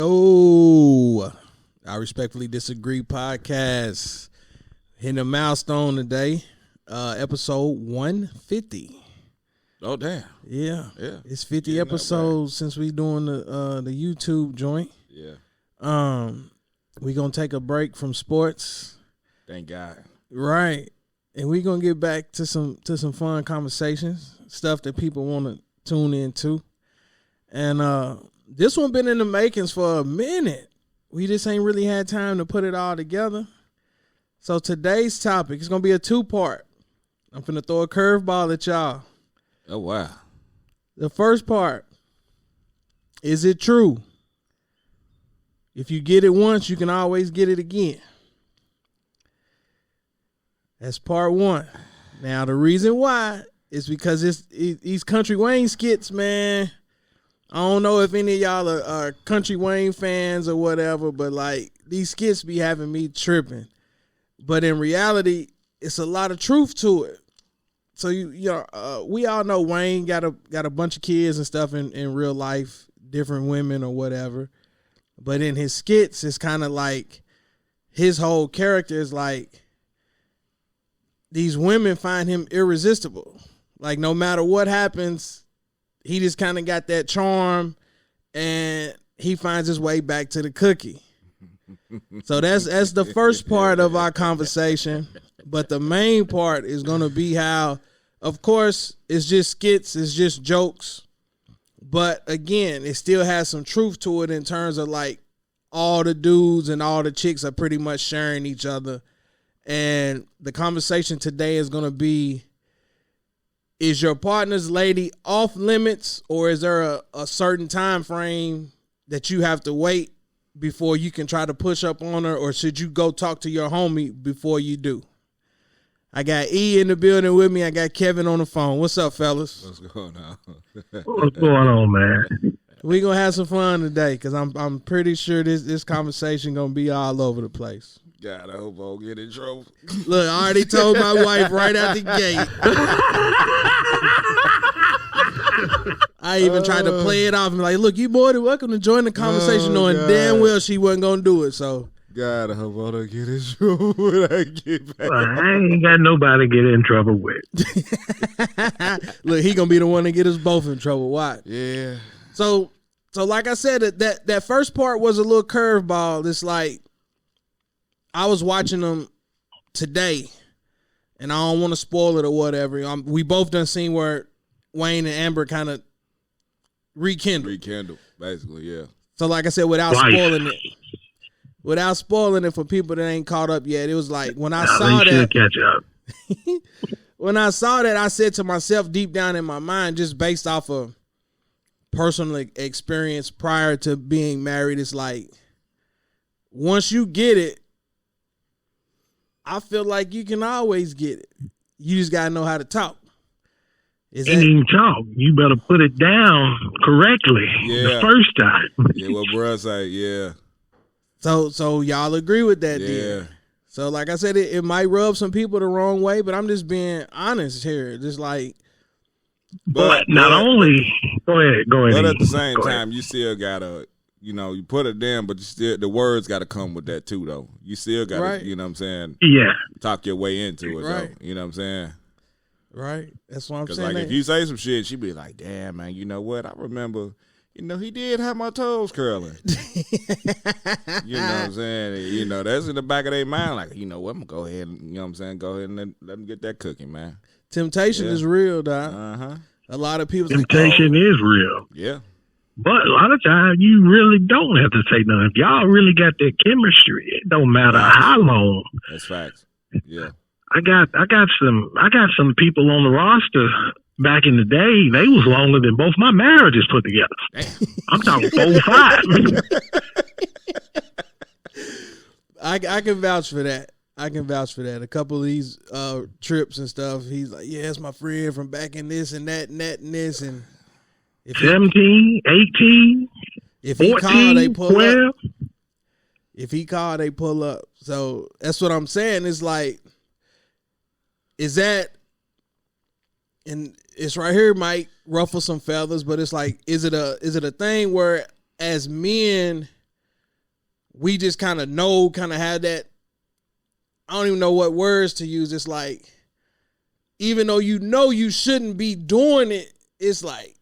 Oh, I respectfully disagree podcast. Hitting a milestone today, episode 150. Oh damn! Yeah. It's 50 episodes since we doing the YouTube joint. Yeah. We gonna take a break from sports. Thank God. Right, and we gonna get back to some fun conversations, stuff that people want to tune into, and this one been in the makings for a minute. We just ain't really had time to put it all together. So today's topic is going to be a two-part. I'm finna throw a curveball at y'all. Oh, wow. The first part, is it true? If you get it once, you can always get it again. That's part one. Now, the reason why is because these Kountry Wayne skits, man. I don't know if any of y'all are Kountry Wayne fans or whatever, but like these skits be having me tripping. But in reality, it's a lot of truth to it. So we all know Wayne got a bunch of kids and stuff in real life, different women or whatever. But in his skits, it's kind of like his whole character is like these women find him irresistible. Like no matter what happens, he just kind of got that charm, and he finds his way back to the cookie. So that's the first part of our conversation. But the main part is going to be how, of course, it's just skits, it's just jokes. But again, it still has some truth to it in terms of like all the dudes and all the chicks are pretty much sharing each other. And the conversation today is going to be, is your partner's lady off limits, or is there a certain time frame that you have to wait before you can try to push up on her, or should you go talk to your homie before you do? I got E in the building with me. I got Kevin on the phone. What's up, fellas? What's going on? What's going on, man? We gonna have some fun today because I'm pretty sure this conversation gonna be all over the place. God, I hope I don't get in trouble. Look, I already told my wife right out the gate. I even tried to play it off and be like, look, you more than welcome to join the conversation, knowing damn well she wasn't going to do it. So, God, I hope I don't get in trouble when I get back. Well, I ain't got nobody to get in trouble with. Look, he going to be the one to get us both in trouble. Watch. Yeah. So like I said, that first part was a little curveball. It's like, I was watching them today, and I don't want to spoil it or whatever. We both done seen where Wayne and Amber kind of rekindled, basically, yeah. So like I said, without spoiling it for people that ain't caught up yet, it was like when I saw that. Catch up. When I saw that, I said to myself deep down in my mind, just based off of personal experience prior to being married, it's like once you get it, I feel like you can always get it. You just gotta know how to talk. Ain't even talk. You better put it down correctly the first time. Yeah, what bruh say, yeah. So y'all agree with that, yeah. Then? So like I said, it might rub some people the wrong way, but I'm just being honest here. Just like, but not only go ahead. But at the same time, you still gotta. You put it down, but the words got to come with that too, though. You still got to, right. You know what I'm saying? Yeah. Talk your way into it, right. Though. You know what I'm saying? Right. That's what I'm saying. Because, like, if you say some shit, she be like, damn, man, you know what? I remember, he did have my toes curling. You know what I'm saying? That's in the back of their mind. Like, you know what? I'm going to go ahead and, you know what I'm saying? Go ahead and let them get that cooking, man. Temptation is real, dog. Uh-huh. A lot of people temptation is real. Yeah. But a lot of times you really don't have to say nothing. If y'all really got that chemistry, it don't matter how long. That's facts. Yeah. I got some people on the roster back in the day. They was longer than both my marriages put together. Damn. I'm talking 4 5. I can vouch for that. A couple of these trips and stuff, he's like, yeah, it's my friend from back in this and that and that and this. And 17, 18, if he 14, call, they pull 12. up. If he call, they pull up. So that's what I'm saying. It's like, is that, and it's right here might ruffle some feathers, but it's like, is it a thing where as men we just kind of had that. I don't even know what words to use. It's like, even though you shouldn't be doing it, it's like,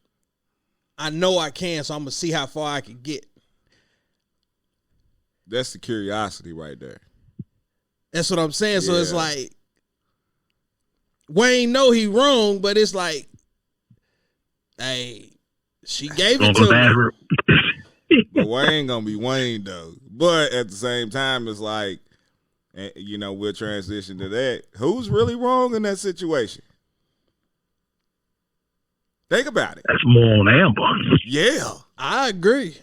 I know I can, so I'm gonna see how far I can get. That's the curiosity right there. That's what I'm saying. So it's like, Wayne know he wrong, but it's like, hey, she gave it to me. But Wayne gonna be Wayne though. But at the same time, it's like, you know, we'll transition to that. Who's really wrong in that situation? Think about it. That's more on Amber. Yeah. I agree.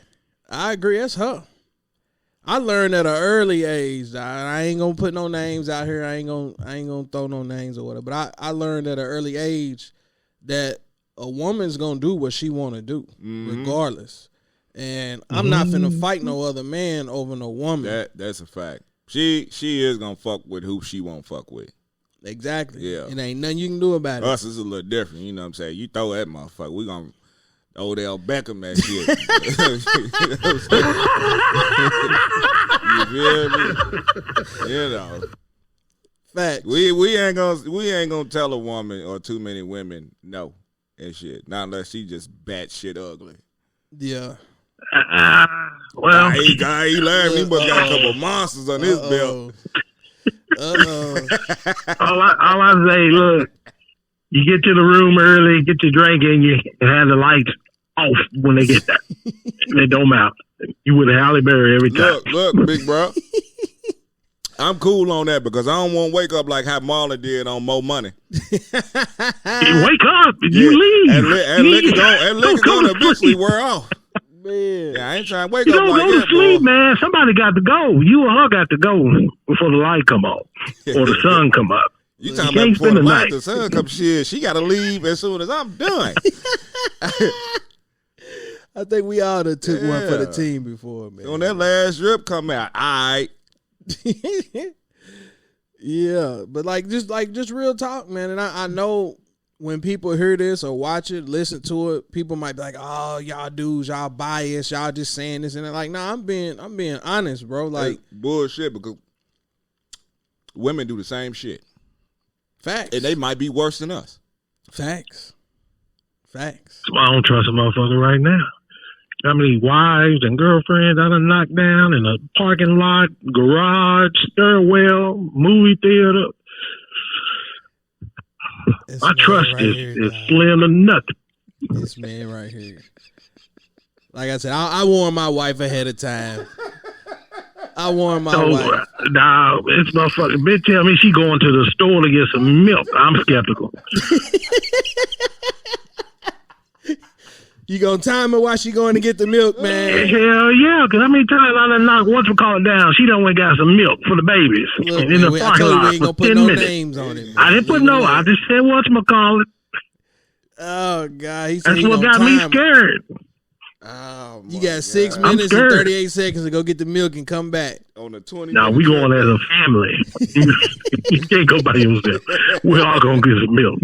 That's her. I learned at an early age. I ain't gonna put no names out here. I ain't gonna throw no names or whatever. But I learned at an early age that a woman's gonna do what she wanna do, regardless. And I'm not finna fight no other man over no woman. That's a fact. She is gonna fuck with who she won't fuck with. Exactly. Yeah. It ain't nothing you can do about it. Us is a little different, you know what I'm saying? You throw that motherfucker, we gonna Odell Beckham that shit. You feel me? You know. Facts. We ain't gonna tell a woman or too many women no and shit. Not unless she just batshit ugly. Yeah. Well, he learned me, but got a couple monsters on his belt. all I say, look, you get to the room early, get your drink in you, and have the lights off when they get there. They don't matter. You with a Halle Berry every time. Look, big bro. I'm cool on that because I don't want to wake up like how Marlon did on Mo Money. You wake up, you leave. And liquor gonna eventually wear off. Man. Yeah, I ain't trying to wake You up don't like go to that, sleep, boy. man. Somebody got to go. You or her got to go before the light come on or the sun come up. You talking can't about before spend the the light, night. the sun comes, shit, she got to leave as soon as I'm done. I think we all done took one for the team before, man. When that last drip come out, all right. Yeah, but just real talk, man. And I know when people hear this or watch it, listen to it, people might be like, "Oh, y'all dudes, y'all biased, y'all just saying this and that." Like, nah, I'm being honest, bro. Like, that's bullshit because women do the same shit, facts, and they might be worse than us. Facts. That's why I don't trust a motherfucker right now. How many wives and girlfriends I done knocked down in a parking lot, garage, stairwell, movie theater. My trust is slim to nothing. This man right here. Like I said, I warned my wife ahead of time. I warned my wife. Nah, it's motherfucking bitch tell me she going to the store to get some milk. I'm skeptical. You gonna time her while she going to get the milk, man? Hell yeah, because how many times I done knocked whatchamacallit down? She done went got some milk for the babies Look, in man, the I parking told you we lot ain't for gonna put 10 no minutes. names on it, man. I didn't put no. I just said whatchamacallit. Oh God, he said That's he what gonna got me time her. scared. Oh, You got 6 I'm minutes and scared. 38 seconds to go get the milk and come back. On the 20. Now we going as a family. You can't go by yourself. We're all gonna get some milk.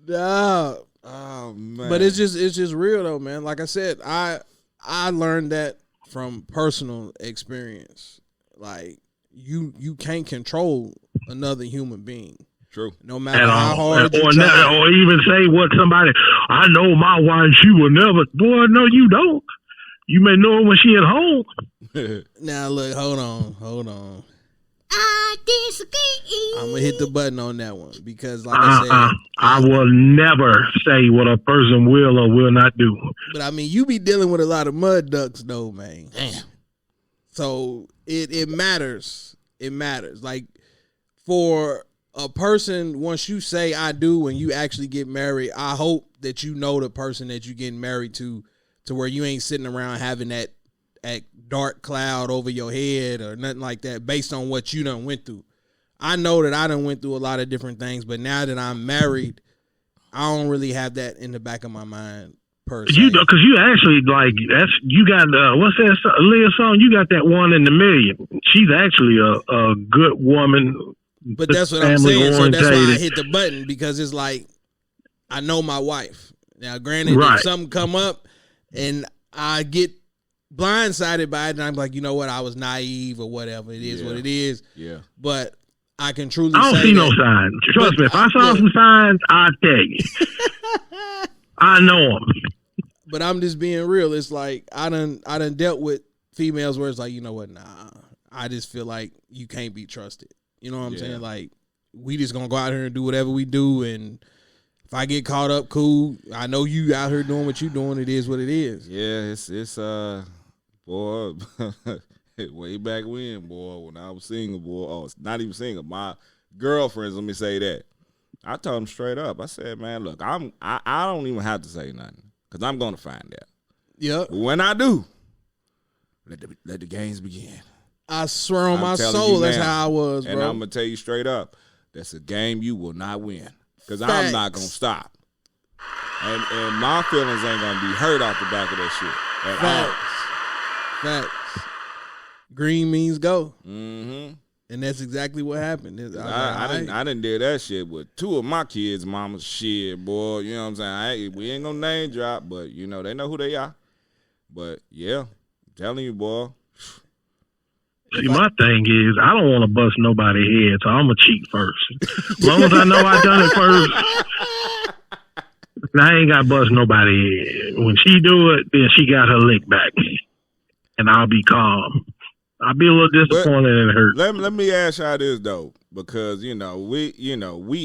No. Oh man. But it's just real though, man. Like I said, I learned that from personal experience. Like you can't control another human being. True. No matter how hard you or try. or even say what somebody. I know my wife. She will never. Boy, no, you don't. You may know her when she at home. Now look, hold on. I disagree. I'm gonna hit the button on that one because, like I said, I will never say what a person will or will not do. but I mean, you be dealing with a lot of mud ducks, though, man. Damn. So it matters. It matters. Like for a person, once you say I do and you actually get married, I hope that you know the person that you're getting married to where you ain't sitting around having that dark cloud over your head or nothing like that based on what you done went through. I know that I done went through a lot of different things, but now that I'm married, I don't really have that in the back of my mind per se. Because you actually you got what's that Leah song? You got that one in the million. She's actually a good woman. But that's what I'm saying. So that's why I hit the button because it's like I know my wife. Now, granted, Right. if something come up and I get blindsided by it, and I'm like, you know what? I was naive or whatever. It is what it is. Yeah. But I can truly I don't say see that, no signs. Trust me, if I saw some signs, I'd tell you. I know them. But I'm just being real. It's like I done dealt with females where it's like, you know what? Nah, I just feel like you can't be trusted. You know what I'm saying? Like, we just gonna go out here and do whatever we do, and if I get caught up, cool. I know you out here doing what you doing. It is what it is. Yeah, it's boy, way back when I was single, boy. Oh, it's not even single. My girlfriends, let me say that. I told them straight up. I said, man, look, I don't even have to say nothing because I'm gonna find out. Yep. When I do, let the games begin. I swear on my soul, that's how I was, bro. And I'm gonna tell you straight up, that's a game you will not win because I'm not gonna stop. And my feelings ain't gonna be hurt off the back of that shit at all. Facts. Green means go. Mm-hmm. And that's exactly what happened. I didn't did that shit with two of my kids' mamas. Shit, boy. You know what I'm saying? We ain't gonna name drop, but, you know, they know who they are. But, yeah, I'm telling you, boy. See, my thing is, I don't want to bust nobody's head, so I'm going to cheat first. As long as I know I done it first, I ain't got to bust nobody's head. When she do it, then she got her lick back. And I'll be calm. I'll be a little disappointed and hurt. Let me ask y'all this, though, because, we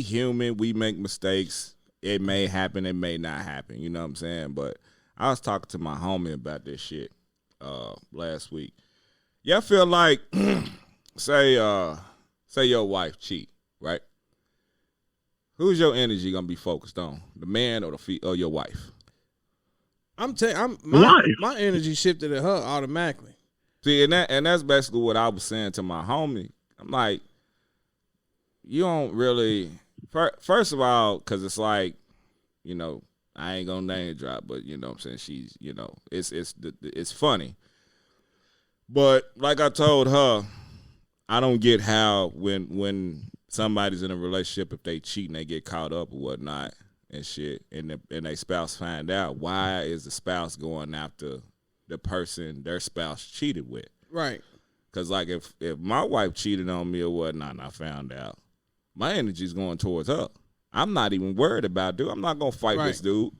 human, we make mistakes. It may happen, it may not happen, you know what I'm saying? But I was talking to my homie about this shit last week. Y'all feel like, say your wife cheat, right? Who's your energy gonna be focused on, the man or your wife? My energy shifted to her automatically. See, and that's basically what I was saying to my homie. I'm like, you don't really. First of all, because it's like, I ain't gonna name drop, but you know what I'm saying, she's, it's funny. But like I told her, I don't get how when somebody's in a relationship, if they cheat and they get caught up or whatnot and shit, and their spouse find out, why is the spouse going after the person their spouse cheated with? Right. Because, like, if my wife cheated on me or whatnot and I found out, my energy's going towards her. I'm not even worried about dude. I'm not going to fight this dude.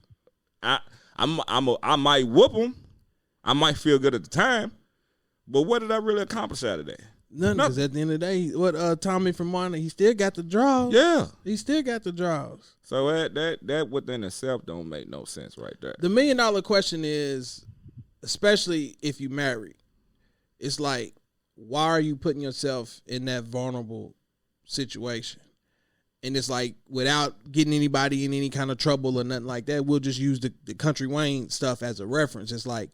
I might whoop him. I might feel good at the time. But what did I really accomplish out of that? Nothing, because at the end of the day, what Tommy from Martin, he still got the draws. Yeah. He still got the draws. So that within itself don't make no sense right there. The $1 million question is, especially if you married, it's like, why are you putting yourself in that vulnerable situation? And it's like, without getting anybody in any kind of trouble or nothing like that, we'll just use the Kountry Wayne stuff as a reference. It's like,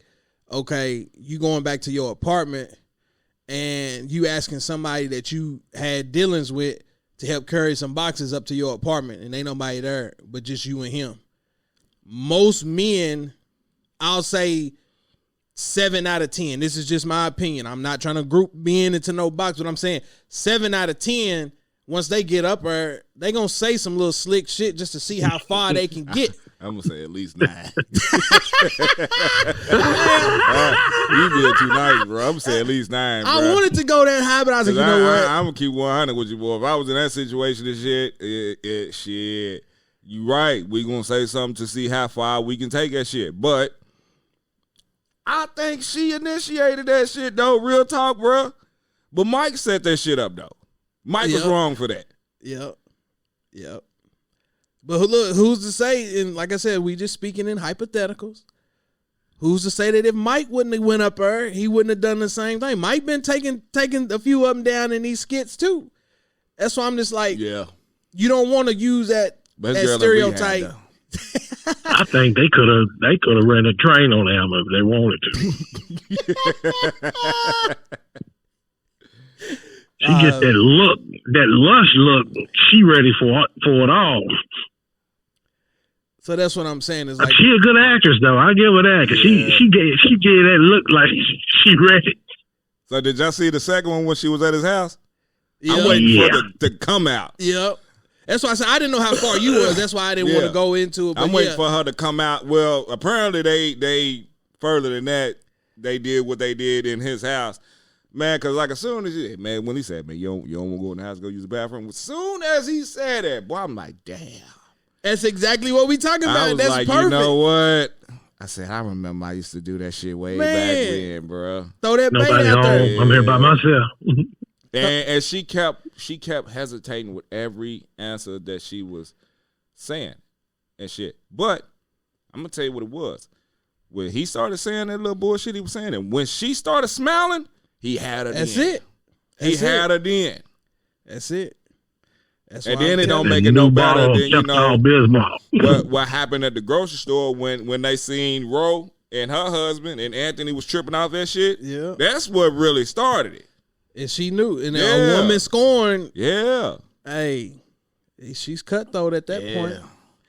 okay, you going back to your apartment and you asking somebody that you had dealings with to help carry some boxes up to your apartment, and ain't nobody there but just you and him. Most men, I'll say 7 out of 10. This is just my opinion. I'm not trying to group men into no box, but I'm saying 7 out of 10, once they get up there, they going to say some little slick shit just to see how far they can get. I'm going to say at least 9. You being too nice, bro. I'm going to say at least 9, bro. I wanted to go that high, but I was like, you know what? I'm going to keep 100 with you, boy. If I was in that situation and shit, shit, you right. We going to say something to see how far we can take that shit. But I think she initiated that shit, though. Real talk, bro. But Mike set that shit up, though. Mike was wrong for that. Yep. But look, who's to say, and like I said, we just speaking in hypotheticals. Who's to say that if Mike wouldn't have went up there, he wouldn't have done the same thing? Mike been taking a few of them down in these skits too. That's why I'm just like, you don't want to use that stereotype. I think they could have ran a train on them if they wanted to. She gets that look, that lush look. She ready for it all. So that's what I'm saying. Is like, she a good actress though. I give her that. Cause she gave that look like she ready. So did y'all see the second one when she was at his house? Yep. I'm waiting for it to come out. Yep. That's why I said I didn't know how far you was. That's why I didn't want to go into it. But I'm waiting for her to come out. Well, apparently they further than that. they did what they did in his house. Man, because like as soon as when he said, man, you don't want to go in the house, go use the bathroom. As soon as he said that, boy, I'm like, damn. That's exactly what we talking about. I was That's like, perfect. you know what? I said, I remember I used to do that shit way back then, bro. Throw that Nobody bait out there. home. I'm here by myself. And she kept hesitating with every answer that she was saying and shit. But I'm gonna tell you what it was. When he started saying that little bullshit he was saying, and when she started smiling, he had her. That's then. it. He had her then. That's it. That's And why then I'm it don't telling make you. it no New better ball, than you know Bismarck. what happened at the grocery store when they seen Ro and her husband and Anthony was tripping off that shit. Yeah. That's what really started it. And she knew. And Yeah. a woman scorned. Yeah. Hey, she's cutthroat at that point.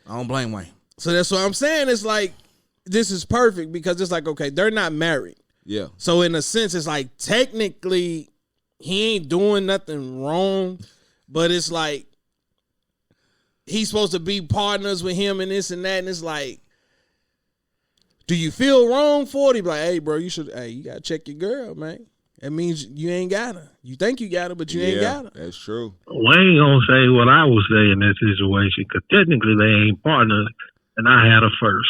I don't blame Wayne. So that's what I'm saying. It's like, this is perfect because it's like, okay, they're not married. Yeah. So in a sense, it's like technically he ain't doing nothing wrong, but it's like he's supposed to be partners with him and this and that. And it's like, do you feel wrong for it? He be like, hey, bro, you gotta check your girl, man. That means you ain't got her. You think you got her, but you ain't got her. That's true. Wayne gonna say what I would say in that situation because technically they ain't partners, and I had her first.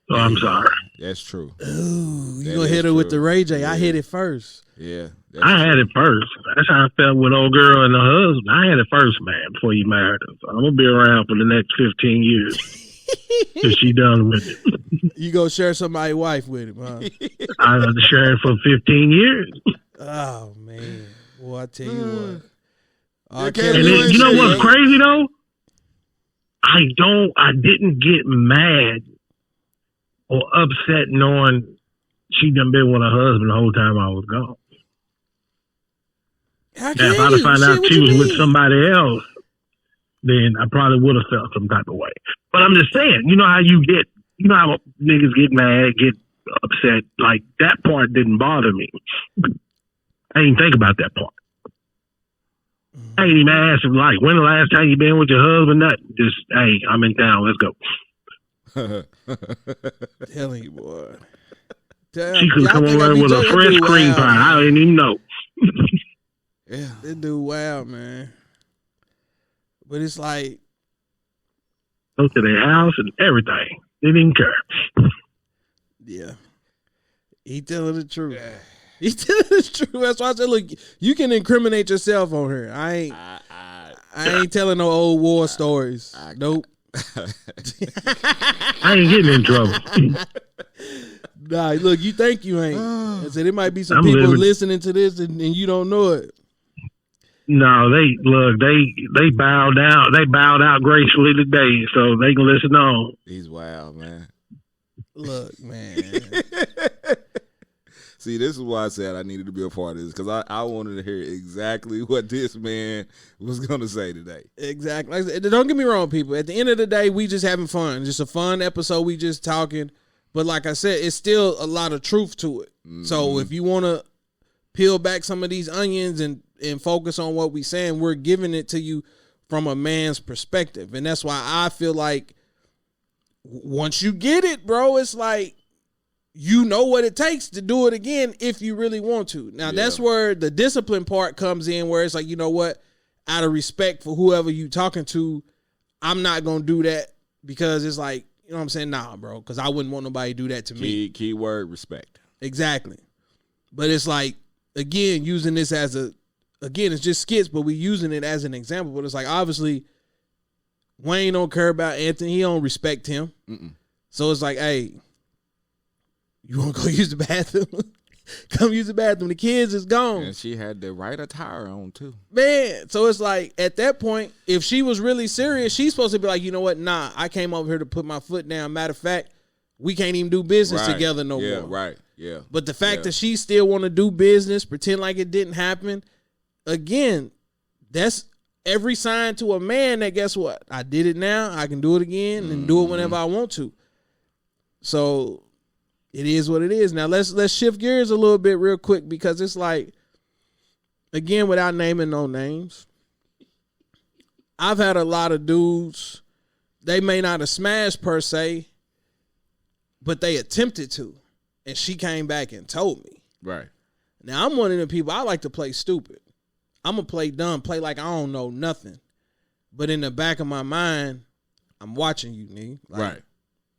So I'm sorry. That's true. Ooh, you That gonna is hit her with true. the Ray J. Yeah. I hit it first. Yeah. I had it first. That's how I felt with old girl and her husband. I had it first, man, before you married her. So I'm gonna be around for the next 15 years till she done with it. You go share somebody's wife with him, huh? I was sharing for 15 years. Oh man. Boy, I tell you what. Yeah, I Kevin, And you then, ain't you know shit, what's man. crazy though? I didn't get mad or upset knowing she done been with her husband the whole time I was gone. How Now, can if I'd have you? found Shit, out what she you was with mean? somebody else, then I probably would have felt some type of way. But I'm just saying, you know how how niggas get mad, get upset. Like, that part didn't bother me. I didn't think about that part. I ain't even asked him, like, when the last time you been with your husband? Nothing. Just, hey, I'm in town. Let's go. Telling you, boy. She could come over with a fresh cream pie. I didn't even know. Yeah. That dude, wow, man. But it's like, Go to their house and everything. They didn't care. yeah, he telling the truth. He telling the truth. That's why I said, look, you can incriminate yourself on her. I ain't telling no old war stories. Nope. I ain't getting in trouble. Nah, look, you think you ain't. I said, there might be some I'm people living- listening to this and you don't know it. No, they bowed down. They bowed out gracefully today, so they can listen on. He's wild, man. Look, man. See, this is why I said I needed to be a part of this, because I wanted to hear exactly what this man was going to say today. Exactly. Like I said, don't get me wrong, people. At the end of the day, we just having fun. Just a fun episode. We just talking. But like I said, it's still a lot of truth to it. So if you want to peel back some of these onions and focus on what we saying, we're giving it to you from a man's perspective. And that's why I feel like once you get it, bro, it's like you know what it takes to do it again if you really want to. Now, that's where the discipline part comes in, where it's like, you know what? Out of respect for whoever you talking to, I'm not going to do that because it's like, you know what I'm saying? Nah, bro, because I wouldn't want nobody to do that to me. Keyword respect. Exactly. But it's like, again, using this as it's just skits, but we using it as an example. But it's like, obviously, Wayne don't care about Anthony. He don't respect him. So it's like, hey, you want to go use the bathroom? Come use the bathroom. The kids is gone. And she had the right attire on, too. Man, so it's like, at that point, if she was really serious, she's supposed to be like, you know what? Nah, I came over here to put my foot down. Matter of fact, we can't even do business together no more. Yeah, right. Yeah. But the fact that she still want to do business, pretend like it didn't happen, again, that's every sign to a man that, guess what? I did it now. I can do it again and do it whenever I want to. So it is what it is. Now let's shift gears a little bit real quick, because it's like, again, without naming no names, I've had a lot of dudes, they may not have smashed per se, but they attempted to. and she came back and told me. Right. Now, I'm one of the people, I like to play stupid. I'm going to play dumb, play like I don't know nothing. But in the back of my mind, I'm watching you, nigga. Like, Right.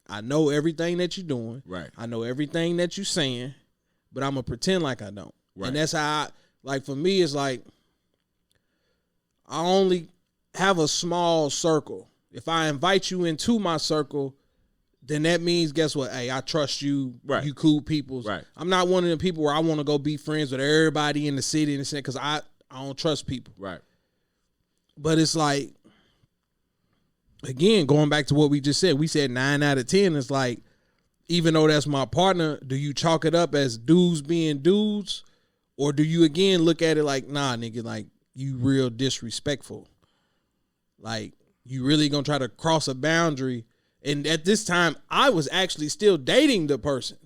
I know everything that you're doing. Right. I know everything that you're saying, but I'm going to pretend like I don't. Right. And that's how like, for me, it's like, I only have a small circle. If I invite you into my circle, then that means, guess what? Hey, I trust you. Right. You cool people. Right. I'm not one of the people where I want to go be friends with everybody in the city and because I don't trust people. Right. But it's like, again, going back to what we just said, we said 9 out of 10. It's like, even though that's my partner, do you chalk it up as dudes being dudes? Or do you, again, look at it like, nah, nigga, like, you real disrespectful. Like, you really gonna try to cross a boundary. And at this time, I was actually still dating the person.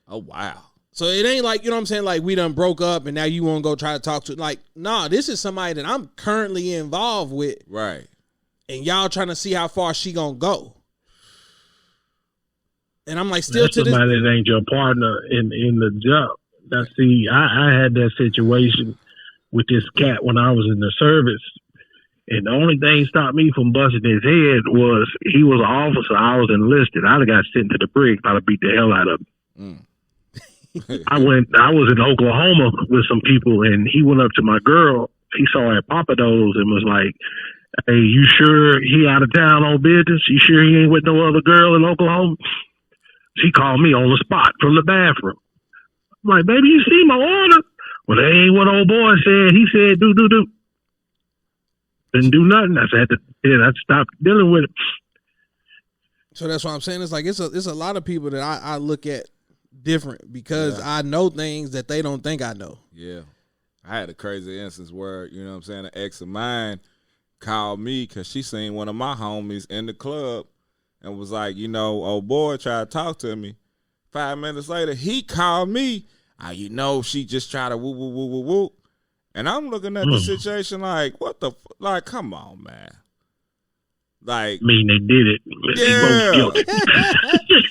Oh, wow. So it ain't like, you know what I'm saying, like we done broke up and now you want to go try to talk to, like, nah, this is somebody that I'm currently involved with. Right. And y'all trying to see how far she gonna go. And I'm like, still That's to this. somebody that ain't your partner in the job. Now, see, I had that situation with this cat when I was in the service. And the only thing stopped me from busting his head was he was an officer. I was enlisted. I'd have got sent to the brig. I'd have beat the hell out of him. I was in Oklahoma with some people, and he went up to my girl. He saw her at Papados and was like, "Hey, you sure he out of town on business? You sure he ain't with no other girl in Oklahoma?" She called me on the spot from the bathroom. I'm like, "Baby, you see my order?" Well, that ain't what old boy said. He said, do. Didn't do nothing. I had to stop dealing with it. So that's what I'm saying. It's like, it's a lot of people that I look at different because I know things that they don't think I know. Yeah. I had a crazy instance where, you know what I'm saying, an ex of mine called me because she seen one of my homies in the club and was like, you know, old boy tried to talk to me. 5 minutes later, he called me. You know, she just tried to woo, woo, woo, woo, woo. And I'm looking at the situation like, what the, like, come on, man. Like, I mean, they did it.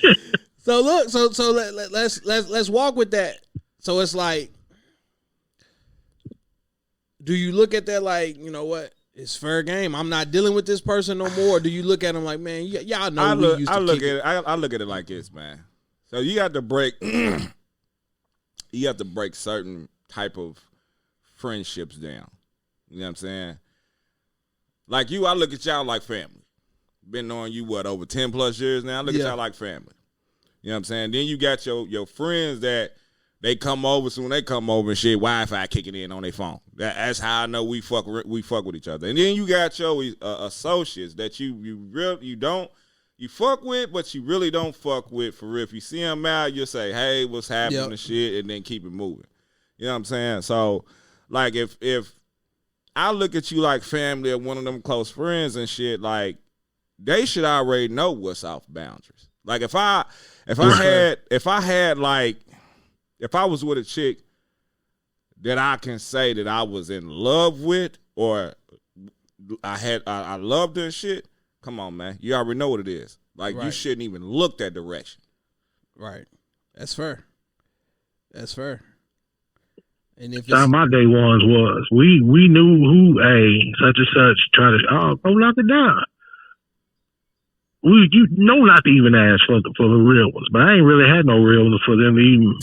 yeah. So look, so let's walk with that. So it's like, do you look at that like, you know what? It's fair game. I'm not dealing with this person no more. Or do you look at them like, man, y'all know I look at it like this, man. So you got to break certain type of friendships down. You know what I'm saying? Like you, I look at y'all like family. Been knowing you, over 10 plus years now? I look at y'all like family. You know what I'm saying? Then you got your friends that they come over, so when they come over and shit, Wi-Fi kicking in on their phone. That's how I know we fuck with each other. And then you got your associates that you fuck with, but you really don't fuck with for real. If you see them out, you'll say, hey, what's happening and shit, and then keep it moving. You know what I'm saying? So, like, if I look at you like family or one of them close friends and shit, like, they should already know what's off boundaries. Like, if I was with a chick that I can say that I was in love with or I loved her and shit, come on, man. You already know what it is. Like, you shouldn't even look that direction. Right. That's fair. And if my day ones was we knew who such and such tried to go knock it down. You know not to even ask for the real ones, but I ain't really had no real ones for them to even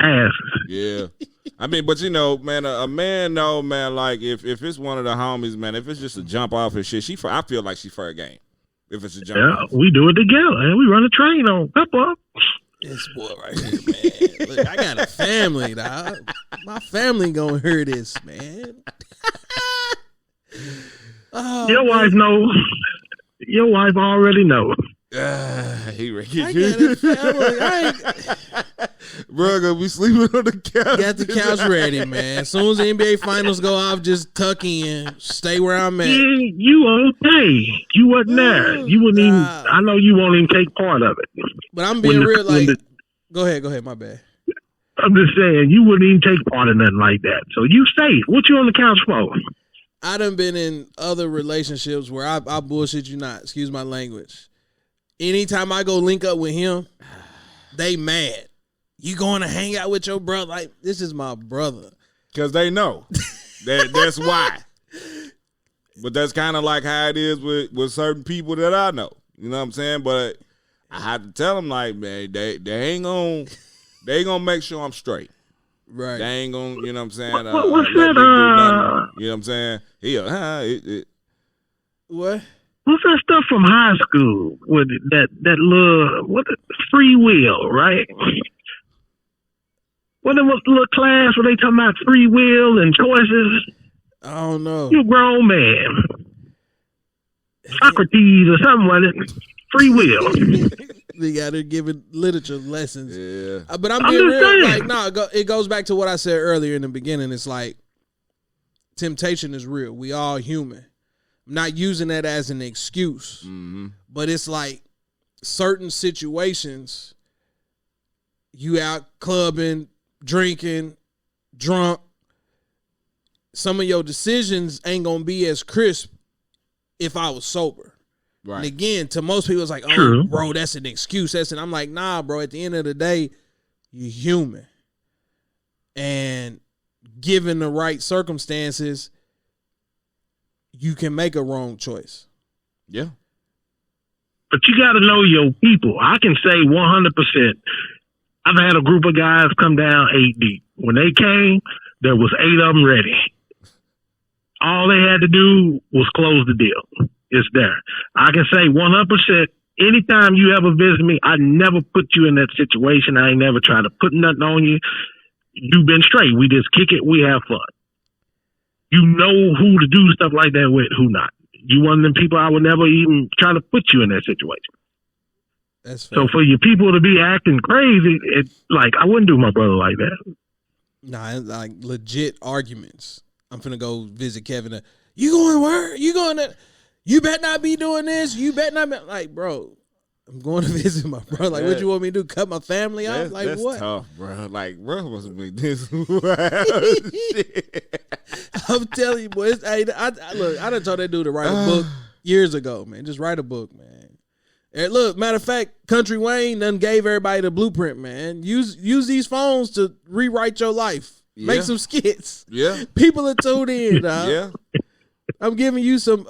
ask. Yeah. I mean, but you know, man, a man know, man, like if it's one of the homies, man, if it's just a jump off and shit, I feel like she for a game. If it's a jump off. We do it together and we run a train on pepper. This boy right here, man. Look, I got a family, dog. My family gonna hear this, man. Your wife knows. Your wife already knows. He I got a family. Bro, gonna be sleeping on the couch. Got the couch ready, man. As soon as the NBA finals go off, just tuck in, stay where I'm at. You okay? You wasn't there. You wouldn't even. I know you won't even take part of it. But I'm being real. Like, go ahead. My bad. I'm just saying you wouldn't even take part in nothing like that. So you safe. What you on the couch for? I done been in other relationships where I bullshit you not. Excuse my language. Anytime I go link up with him, they mad. You going to hang out with your brother? Like, this is my brother. Because they know. That's why. But that's kind of like how it is with certain people that I know. You know what I'm saying? But I have to tell them, like, man, they ain't gonna make sure I'm straight. Right. They ain't gonna, you know what I'm saying? What's let me that? do nothing. You know what I'm saying? What? What's that stuff from high school with that little free will, right? What was the little class where they talking about free will and choices? I don't know. You a grown man. Socrates or something like it. Free will. They got to give it literature lessons. Yeah. But I'm being real. saying. Like, no, it goes back to what I said earlier in the beginning. It's like temptation is real. We all human. I'm not using that as an excuse. Mm-hmm. But it's like certain situations, you out clubbing, drinking, drunk, some of your decisions ain't going to be as crisp if I was sober. Right. And again, to most people, it's like, oh, True. bro, that's an excuse. And I'm like, nah, bro, at the end of the day, you're human. And given the right circumstances, you can make a wrong choice. Yeah. But you got to know your people. I can say 100%. I've had a group of guys come down 8 deep. When they came, there was 8 of them ready. All they had to do was close the deal. It's there. I can say 100%. Anytime you ever visit me, I never put you in that situation. I ain't never tried to put nothing on you. You've been straight. We just kick it. We have fun. You know who to do stuff like that with, who not. You one of them people I would never even try to put you in that situation. That's fair. So for your people to be acting crazy, it's like, I wouldn't do my brother like that. Nah, it's like legit arguments. I'm finna go visit Kevin. You going where? You going to? You better not be doing this. You better not be. Like, bro, I'm going to visit my brother. Like, what you want me to do? Cut my family off? Like, that's what? tough, bro. Like, bro, supposed to be this wild shit. I'm telling you, boy. Look, I done told that dude to write a book years ago, man. Just write a book, man. And look, matter of fact, Kountry Wayne done gave everybody the blueprint, man. Use these phones to rewrite your life. Yeah. Make some skits. Yeah. People are tuned in, dog. Yeah. I'm giving you some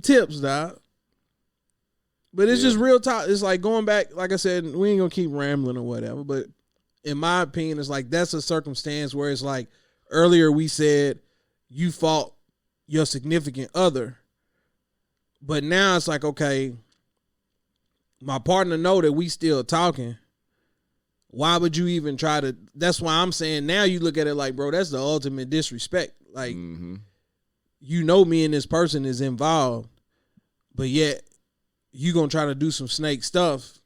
tips, dog. But it's just real talk. It's like going back, like I said, we ain't gonna keep rambling or whatever. But in my opinion, it's like that's a circumstance where it's like earlier we said you fought your significant other, but now it's like, okay, my partner know that we still talking. Why would you even try to? That's why I'm saying now you look at it like, bro, that's the ultimate disrespect. Like, you know me and this person is involved, but yet you gonna try to do some snake stuff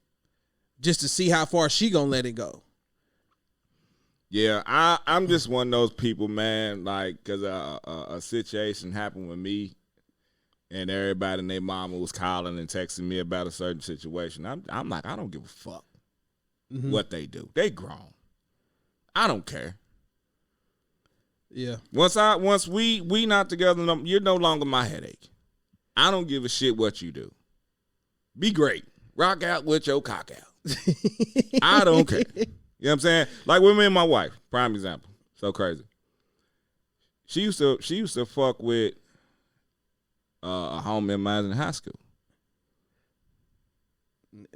just to see how far she gonna let it go. Yeah, I'm just one of those people, man, like, because a situation happened with me and everybody and their mama was calling and texting me about a certain situation. I'm like, I don't give a fuck what they do. They grown. I don't care. Yeah. Once we not together, you're no longer my headache. I don't give a shit what you do. Be great. Rock out with your cock out. I don't care. You know what I'm saying? Like with me and my wife, prime example. So crazy. She used to fuck with a homie of mine in high school.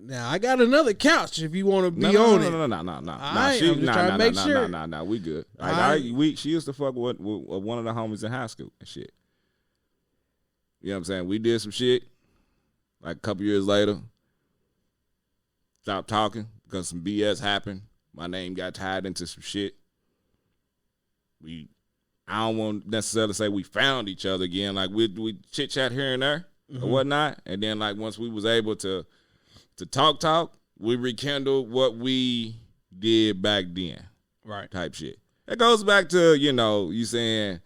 Now I got another couch if you want to be No. on it. No. I'm just trying to make sure. No, we good. Like, she used to fuck with one of the homies in high school and shit. You know what I'm saying? We did some shit. Like a couple years later, stopped talking because some BS happened. My name got tied into some shit. I don't want to necessarily say we found each other again. Like we chit chat here and there or whatnot, and then like once we was able to talk, we rekindled what we did back then, Right. type shit. That goes back to you saying,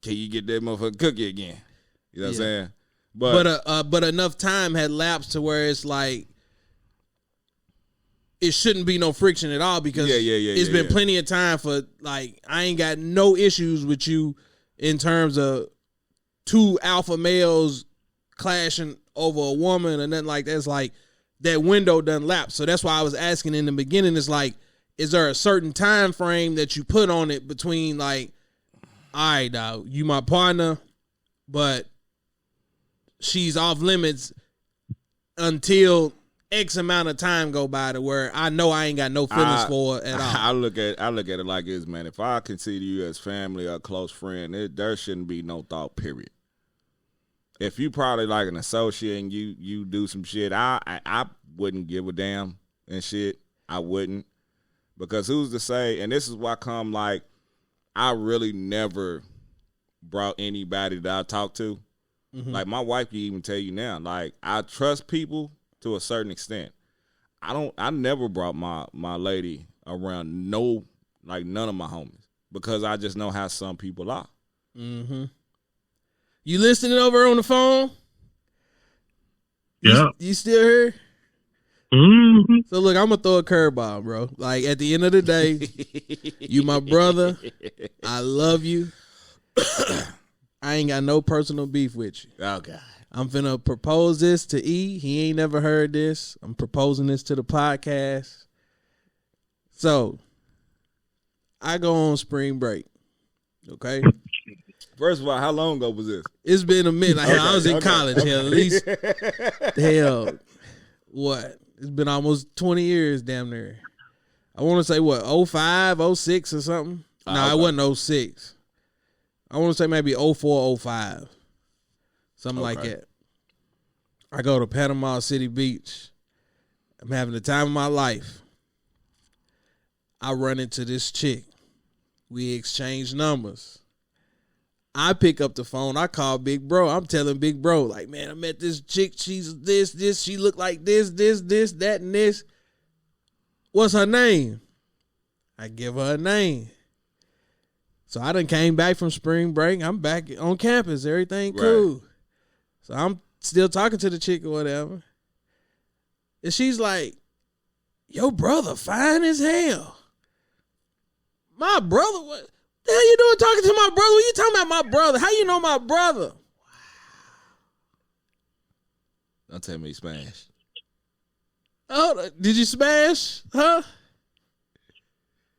can you get that motherfucking cookie again? You know what I'm saying? But enough time had lapsed to where it's like it shouldn't be no friction at all because it's been plenty of time for like I ain't got no issues with you in terms of two alpha males clashing over a woman and nothing like that. It's like that window done lapsed. So that's why I was asking in the beginning. It's like is there a certain time frame that you put on it between like, all right, dog, you my partner, but she's off limits until X amount of time go by to where I know I ain't got no feelings for her at all. I look at it like this, man. If I consider you as family or a close friend, there shouldn't be no thought, period. If you probably like an associate and you do some shit, I wouldn't give a damn and shit. I wouldn't. Because who's to say, and this is why come like I really never brought anybody that I talked to. Mm-hmm. Like my wife can even tell you now, like I trust people to a certain extent. I never brought my lady around none of my homies because I just know how some people are. Mm-hmm. You listening over on the phone? Yeah. You still here? Mm-hmm. So look, I'm gonna throw a curveball, bro. Like at the end of the day, you my brother. I love you. I ain't got no personal beef with you. Oh God. I'm finna propose this to E. He ain't never heard this. I'm proposing this to the podcast. So I go on spring break. Okay. First of all, how long ago was this? It's been a minute. I was in college. Hell, at least what? It's been almost 20 years, damn near. I want to say, what, 05, 06 or something? No, okay. It wasn't 06. I want to say maybe 04, 05. Something like that. I go to Panama City Beach. I'm having the time of my life. I run into this chick. We exchange numbers. I pick up the phone. I call Big Bro. I'm telling Big Bro, like, man, I met this chick. She's this. She look like this, that, and this. What's her name? I give her a name. So I done came back from spring break. I'm back on campus. Everything cool. Right. So I'm still talking to the chick or whatever. And she's like, your brother fine as hell. My brother? What the hell you doing talking to my brother? What you talking about my brother? How you know my brother? Wow. Don't tell me you smashed. Oh, did you smash? Huh?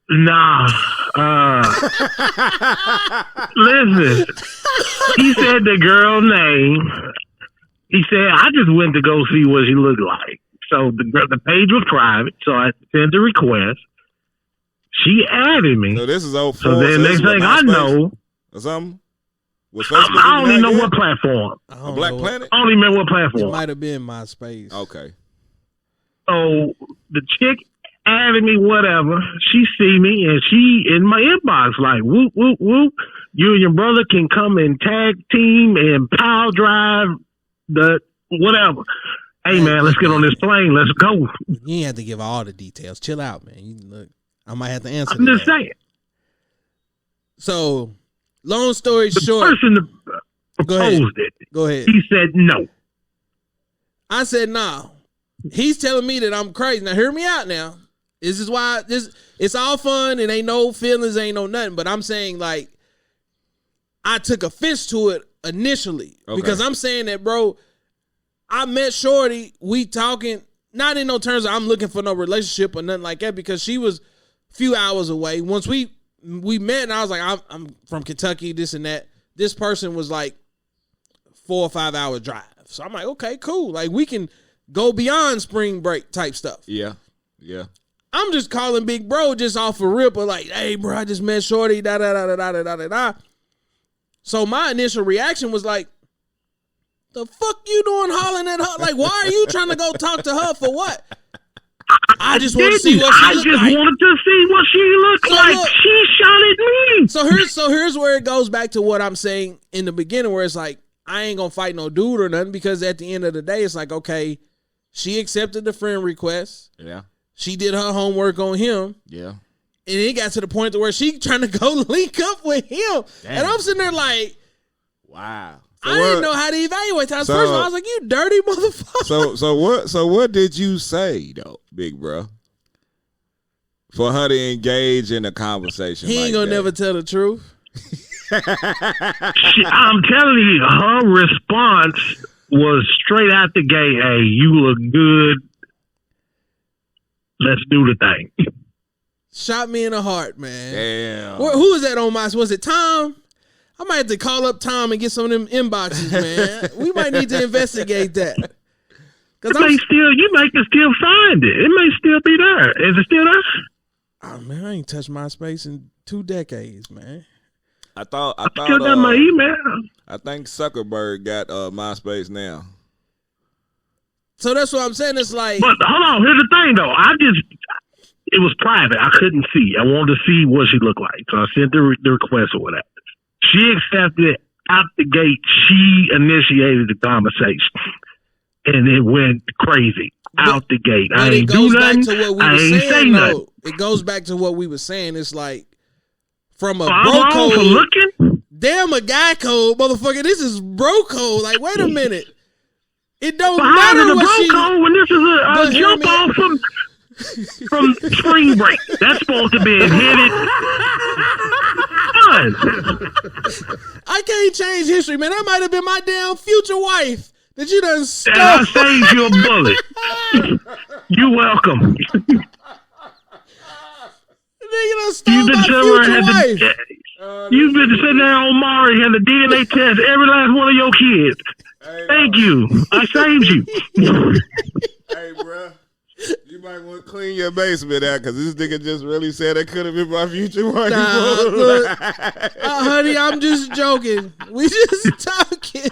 Nah. Listen. He said the girl name. He said, I just went to go see what she looked like. So the page was private, so I sent a request. She added me. So this is 04. So then next thing I know. Or something? I don't even know what platform. A Black Planet? I don't even remember what platform. It might have been MySpace. Okay. So the chick added me, whatever. She see me and she in my inbox like, whoop, whoop, whoop. You and your brother can come and tag team and pile drive the whatever. Hey, man, let's get on this plane. Let's go. You ain't have to give all the details. Chill out, man. Look, I might have to answer. I'm just saying. So, long story the short. The person that proposed it. Go ahead. He said no. I said no. He's telling me that I'm crazy. Now, hear me out now. This is why it's all fun. It ain't no feelings, ain't no nothing. But I'm saying, like, I took offense to it initially. Okay. Because I'm saying that, bro, I met Shorty, we talking, not in no terms of I'm looking for no relationship or nothing like that, because she was a few hours away. Once we met and I was like, I'm from Kentucky, this and that. This person was like 4 or 5 hour drive. So I'm like, okay, cool. Like, we can go beyond spring break type stuff. Yeah, yeah. I'm just calling Big Bro just off a rip of like, hey, bro, I just met Shorty, da-da-da-da-da-da-da-da. So my initial reaction was like, the fuck you doing hollering at her? Like, why are you trying to go talk to her for what? I just want to see what she looked like. I just wanted to see what she looked like. Look, she shot at me. So here's where it goes back to what I'm saying in the beginning, where it's like, I ain't gonna fight no dude or nothing, because at the end of the day, it's like, okay, she accepted the friend request. Yeah. She did her homework on him. Yeah. And it got to the point to where she trying to go link up with him. Damn. And I'm sitting there like, wow. So I didn't know how to evaluate that. First of all, I was like, you dirty motherfucker. So what did you say though, big bro? For her to engage in a conversation. He ain't gonna never tell the truth. I'm telling you, her response was straight out the gate. Hey, you look good. Let's do the thing. Shot me in the heart, man. Damn. Who was that on my? Was it Tom? I might have to call up Tom and get some of them inboxes, man. We might need to investigate that. You might can still find it. It may still be there. Is it still there? Oh man, I ain't touched MySpace in 2 decades, man. I thought still got my email. I think Zuckerberg got MySpace now. So that's what I'm saying. It's like, but hold on. Here's the thing, though. It was private. I couldn't see. I wanted to see what she looked like, so I sent the request or whatever. She accepted it out the gate. She initiated the conversation, and it went crazy out the gate. I ain't do nothing. I ain't say nothing. It goes back to what we were saying. It's like from a I'm bro code. For looking? Damn, a guy code, motherfucker. This is bro code. Like, wait a minute. It don't but matter what she. Code when this is a jump off from spring break. That's supposed to be hit. I can't change history, man. That might have been my damn future wife that you done stole. And I saved you a bullet. You're welcome. You've been sitting there on Mari had the DNA test every last one of your kids. Hey, thank you. I saved you. Hey, bro. You might want to clean your basement out because this nigga just really said it could have been my future wife. Nah, look, honey, I'm just joking. We just talking.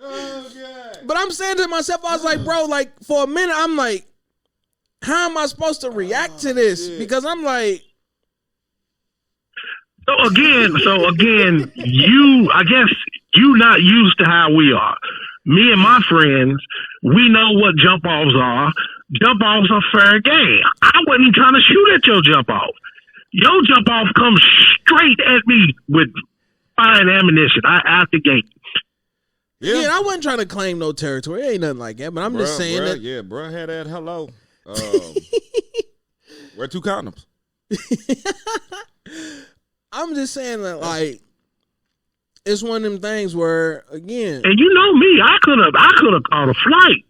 Oh, God. But I'm saying to myself, I was like, bro, like for a minute, I'm like, how am I supposed to react to this? Shit. Because I'm like, So again, I guess you not used to how we are. Me and my friends, we know what jump offs are. Jump offs are fair game. I wasn't trying to shoot at your jump off. Your jump off comes straight at me with fine ammunition. Out the gate. Yeah, I wasn't trying to claim no territory. It ain't nothing like that. But I'm just saying that. Yeah, bro had that hello. Wear 2 condoms. I'm just saying that, like, it's one of them things where, again, and you know me, I could have caught a flight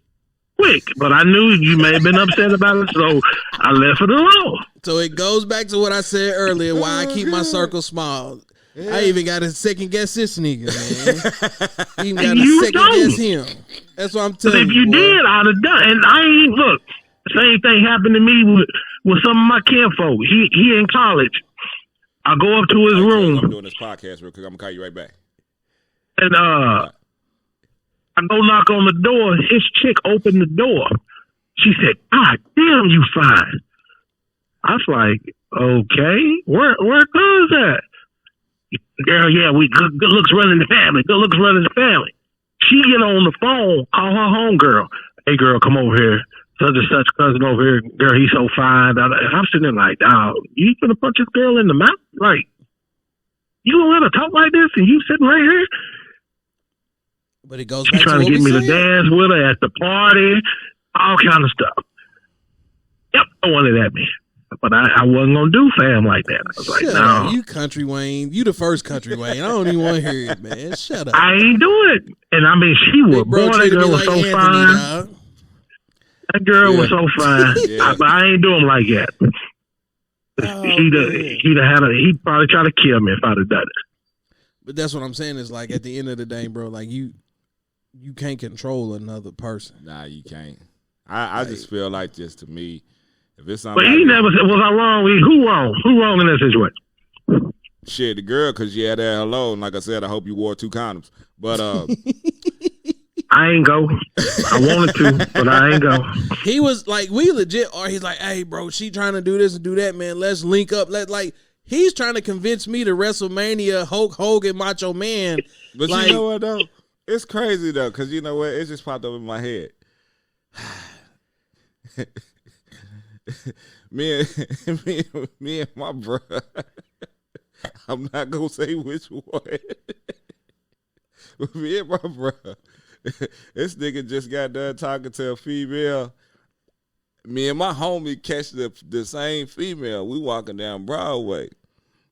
quick, but I knew you may have been upset about it, so I left it alone. So it goes back to what I said earlier, why I keep my circle small. Yeah. I even got to second guess this nigga, man. Even got to second guess him. That's what I'm telling you. If you did, I'd have done. And I ain't look. Same thing happened to me with some of my kinfolk. He in college. I go up to his room. I'm doing this podcast real quick. I'm gonna call you right back. And I go knock on the door. His chick opened the door. She said, "God damn, you fine." I was like, "Okay, where goes that?" Girl, yeah, we good looks running the family. Good looks running the family. She get on the phone, call her homegirl. Hey, girl, come over here. Such and such cousin over here. Girl, he's so fine. I'm sitting there like, dog, you gonna punch this girl in the mouth? Like, you gonna let her talk like this and you sitting right here? But it goes back to what we saying. She's trying to get me to dance with her at the party, all kind of stuff. Yep, I wanted at me. But I wasn't going to do fam like that. I was like, no. You Kountry Wayne. You the first Kountry Wayne. I don't even want to hear it, man. Shut up. I ain't doing it. And I mean, she was, boy, that girl was so fine. Dog. That girl was so fine. But I ain't doing like that. He'd probably try to kill me if I'd have done it. But that's what I'm saying is like at the end of the day, bro, like you can't control another person. Nah, you can't. I just feel like just to me, if it's something. But he never said, was I wrong? Who wrong? Who wrong in that situation? Shit, the girl, because you had that hello. And like I said, I hope you wore 2 condoms. But I ain't go. I wanted to, but I ain't go. He was like, we legit, or he's like, hey, bro, she trying to do this and do that, man. Let's link up. He's trying to convince me to WrestleMania Hulk Hogan Macho Man. But you know what, though? It's crazy, though, because you know what? It just popped up in my head. me and my brother. I'm not gonna say which one. But me and my brother, this nigga just got done talking to a female. Me and my homie catch the same female. We walking down Broadway,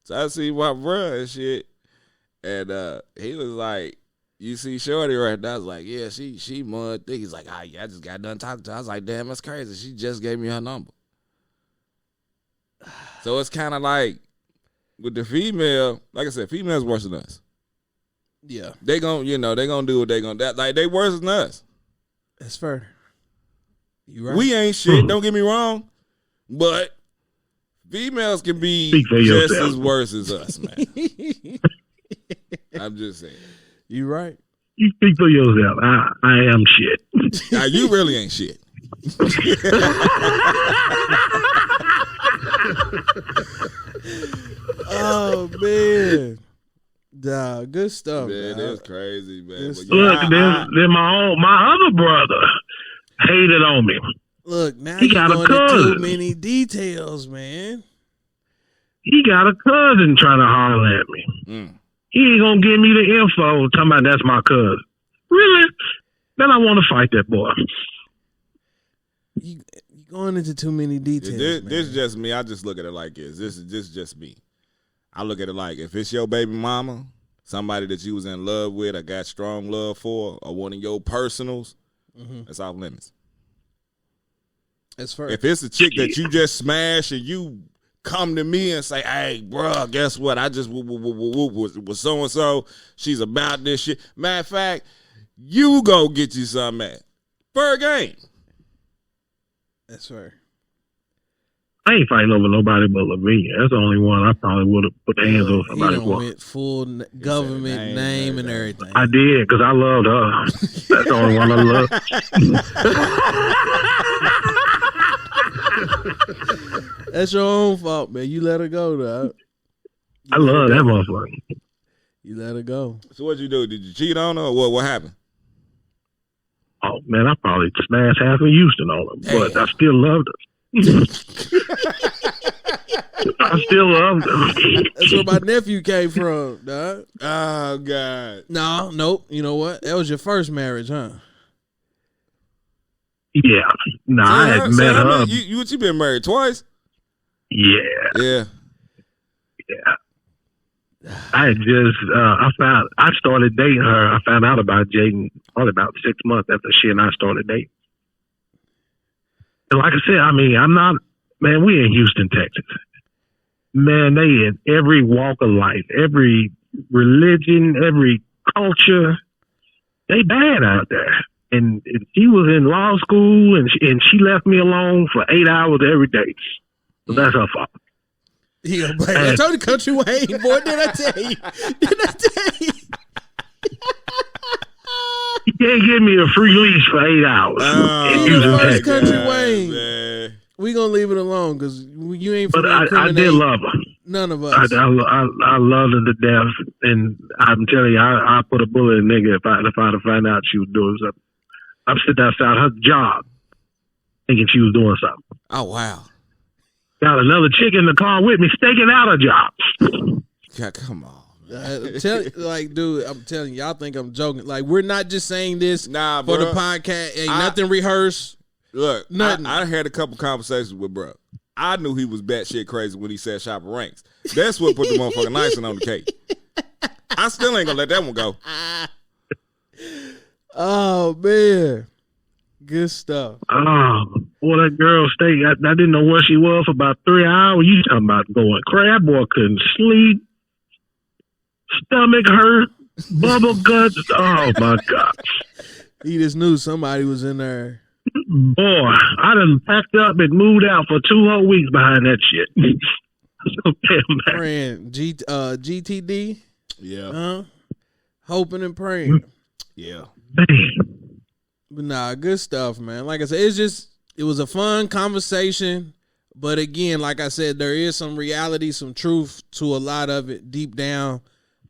so I see my brother and shit, and he was like, You see Shorty right now. I was like, yeah, she mud thick. He's like, yeah, I just got done talking to her. I was like, damn, that's crazy. She just gave me her number. So it's kind of like with the female, like I said, females worse than us. Yeah. They gon' do what they gonna do. Like they worse than us. That's fair. You right. We ain't shit, don't get me wrong. But females can be just yourself. as worse as us, man. I'm just saying. You right. You speak for yourself. I am shit. Now you really ain't shit. Oh man. Nah, good stuff. Man, that's crazy, man. But Look, then my other brother hated on me. Look, now He you got a going into cousin. too many details, man. He got a cousin trying to holler at me. Mm. He ain't gonna give me the info talking about that's my cousin. Really? Then I want to fight that boy. You going into too many details. This is just me. I just look at it like this. This is just me. I look at it like if it's your baby mama, somebody that you was in love with or got strong love for, or one of your personals, that's off limits. That's fair. If it's a chick that you just smash and you come to me and say, hey, bro, guess what? I just was so-and-so. She's about this shit. Matter of fact, you go get you something at. Fair game. That's fair. I ain't fighting over nobody but Lavinia. That's the only one I probably would have put hands on He somebody done for. went full government name and everything. I did because I loved her. That's the only one I love. That's your own fault, man. You let her go, dog. I love that motherfucker. You let her go. So what'd you do? Did you cheat on her or what happened? Oh, man, I probably smashed half of Houston on her, but I still loved her. I still loved her. That's where my nephew came from, dog. Oh, God. Nope. You know what? That was your first marriage, huh? Yeah. No, I had met her. You been married twice? Yeah. Yeah. I had just, I started dating her. I found out about Jaden probably about 6 months after she and I started dating. And like I said, I mean, we in Houston, Texas. Man, they in every walk of life, every religion, every culture. They bad out there. And she was in law school and she left me alone for 8 hours every day. So that's her fault. I told you, Kountry Wayne, boy. Did I tell you? You can't give me a free leash for 8 hours. You the first Kountry Wayne. Man. We gonna leave it alone because you ain't. But I did love her. None of us. I loved her to death, and I'm telling you, I put a bullet in a nigga if I'd have found out she was doing something. I'm sitting outside her job, thinking she was doing something. Oh wow. Got another chick in the car with me, staking out her job. Yeah, come on. Dude, I'm telling you, y'all think I'm joking. Like, we're not just saying this for bro, the podcast. Ain't nothing rehearsed. Look, nothing. I had a couple conversations with bro. I knew he was batshit crazy when he said shopper ranks. That's what put the motherfucking icing on the cake. I still ain't gonna let that one go. Oh man. Good stuff. Oh, boy, that girl stayed. I didn't know where she was for about 3 hours. You talking about going crab? Boy, couldn't sleep. Stomach hurt. Bubble guts. Oh, my God. He just knew somebody was in there. Boy, I done packed up and moved out for 2 whole weeks behind that shit. So damn praying. GTD? Yeah. Hoping and praying. Yeah. Man. But nah, good stuff, man. Like I said, it was a fun conversation. But again, like I said, there is some reality, some truth to a lot of it deep down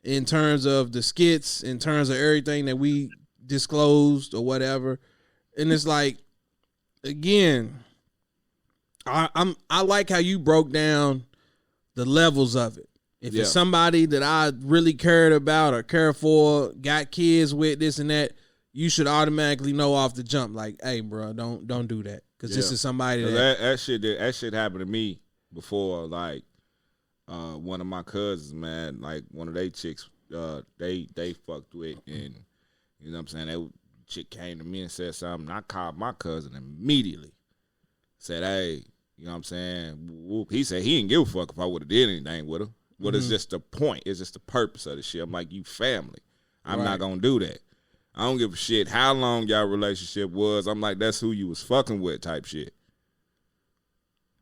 in terms of the skits, in terms of everything that we disclosed or whatever. And it's like, again, I like how you broke down the levels of it. If it's somebody that I really cared about or care for, got kids with, this and that, you should automatically know off the jump, like, hey, bro, don't do that, because this is somebody that shit happened to me before. Like, one of my cousins, man, like one of they chicks, they fucked with, and You know what I'm saying? That chick came to me and said something. I called my cousin immediately. Said, hey, you know what I'm saying? Whoop. He said he didn't give a fuck if I would have did anything with her. But it's just the point. It's just the purpose of the shit. I'm like, you family. I'm not going to do that. I don't give a shit how long y'all relationship was. I'm like, that's who you was fucking with type shit.